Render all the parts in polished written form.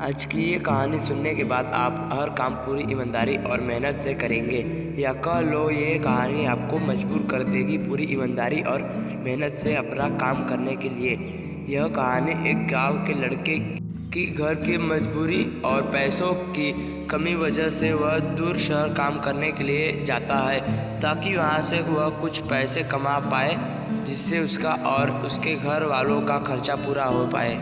आज की ये कहानी सुनने के बाद आप हर काम पूरी ईमानदारी और मेहनत से करेंगे, या कह लो ये कहानी आपको मजबूर कर देगी पूरी ईमानदारी और मेहनत से अपना काम करने के लिए। यह कहानी एक गांव के लड़के की घर की मजबूरी और पैसों की कमी वजह से वह दूर शहर काम करने के लिए जाता है, ताकि वहां से वह कुछ पैसे कमा पाए, जिससे उसका और उसके घर वालों का खर्चा पूरा हो पाए।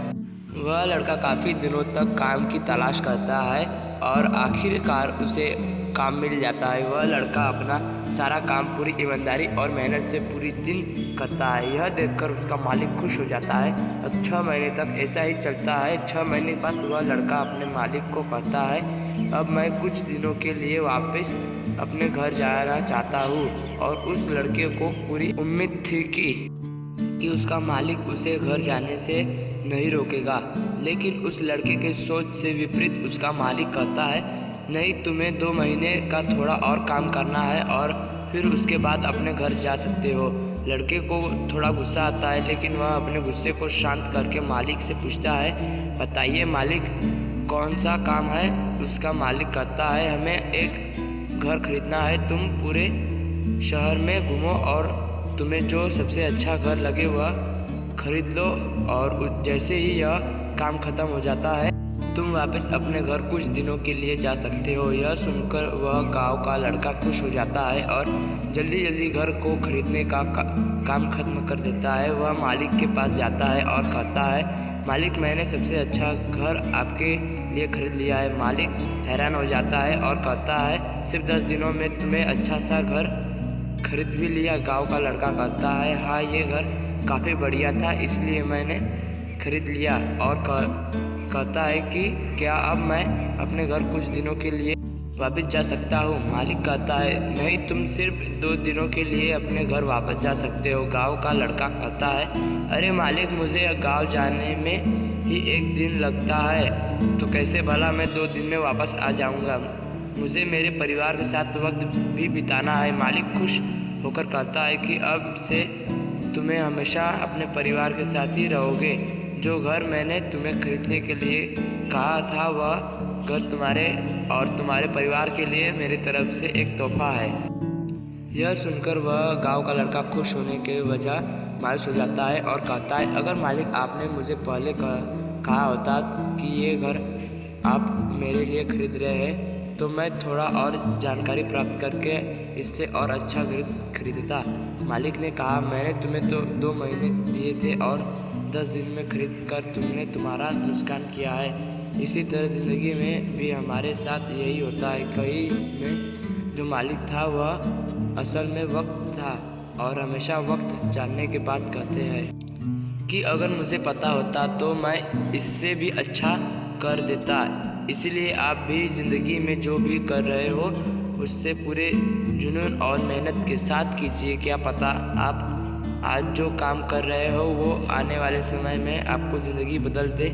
वह लड़का काफ़ी दिनों तक काम की तलाश करता है और आखिरकार उसे काम मिल जाता है। वह लड़का अपना सारा काम पूरी ईमानदारी और मेहनत से पूरी दिन करता है। यह देखकर उसका मालिक खुश हो जाता है। अब 6 महीने तक ऐसा ही चलता है। 6 महीने के बाद वह लड़का अपने मालिक को कहता है, अब मैं कुछ दिनों के लिए वापस अपने घर जाना चाहता हूँ। और उस लड़के को पूरी उम्मीद थी कि उसका मालिक उसे घर जाने से नहीं रोकेगा, लेकिन उस लड़के के सोच से विपरीत उसका मालिक कहता है, नहीं, तुम्हें 2 महीने का थोड़ा और काम करना है और फिर उसके बाद अपने घर जा सकते हो। लड़के को थोड़ा गुस्सा आता है, लेकिन वह अपने गुस्से को शांत करके मालिक से पूछता है, बताइए मालिक, कौन सा काम है। उसका मालिक कहता है, हमें एक घर खरीदना है। तुम पूरे शहर में घूमो और तुम्हें जो सबसे अच्छा घर लगे वह खरीद लो, और जैसे ही यह काम खत्म हो जाता है तुम वापस अपने घर कुछ दिनों के लिए जा सकते हो। यह सुनकर वह गांव का लड़का खुश हो जाता है और जल्दी जल्दी घर को खरीदने का काम खत्म कर देता है। वह मालिक के पास जाता है और कहता है, मालिक, मैंने सबसे अच्छा घर आपके लिए खरीद लिया है। मालिक हैरान हो जाता है और कहता है, सिर्फ 10 दिनों में तुम्हें अच्छा सा घर खरीद भी लिया। गांव का लड़का कहता है, हाँ, ये घर काफ़ी बढ़िया था, इसलिए मैंने खरीद लिया। और कहता है कि क्या अब मैं अपने घर कुछ दिनों के लिए वापस जा सकता हूँ। मालिक कहता है, नहीं, तुम सिर्फ 2 दिनों के लिए अपने घर वापस जा सकते हो। गांव का लड़का कहता है, अरे मालिक, मुझे गांव जाने में ही 1 दिन लगता है, तो कैसे भला मैं 2 दिन में वापस आ जाऊँगा। मुझे मेरे परिवार के साथ वक्त भी बिताना है। मालिक खुश होकर कहता है कि अब से तुम्हें हमेशा अपने परिवार के साथ ही रहोगे। जो घर मैंने तुम्हें खरीदने के लिए कहा था, वह घर तुम्हारे और तुम्हारे परिवार के लिए मेरी तरफ से एक तोहफा है। यह सुनकर वह गांव का लड़का खुश होने के वजह मायूस हो जाता है और कहता है, अगर मालिक आपने मुझे पहले कहा होता कि ये घर आप मेरे लिए खरीद रहे हैं, तो मैं थोड़ा और जानकारी प्राप्त करके इससे और अच्छा घर खरीदता। मालिक ने कहा, मैंने तुम्हें तो 2 महीने दिए थे और 10 दिन में खरीद कर तुमने तुम्हारा नुकसान किया है। इसी तरह ज़िंदगी में भी हमारे साथ यही होता है। कहीं में जो मालिक था वह असल में वक्त था, और हमेशा वक्त जानने के बाद कहते हैं कि अगर मुझे पता होता तो मैं इससे भी अच्छा कर देता। इसलिए आप भी ज़िंदगी में जो भी कर रहे हो उससे पूरे जुनून और मेहनत के साथ कीजिए। क्या पता आप आज जो काम कर रहे हो वो आने वाले समय में आपको ज़िंदगी बदल दे।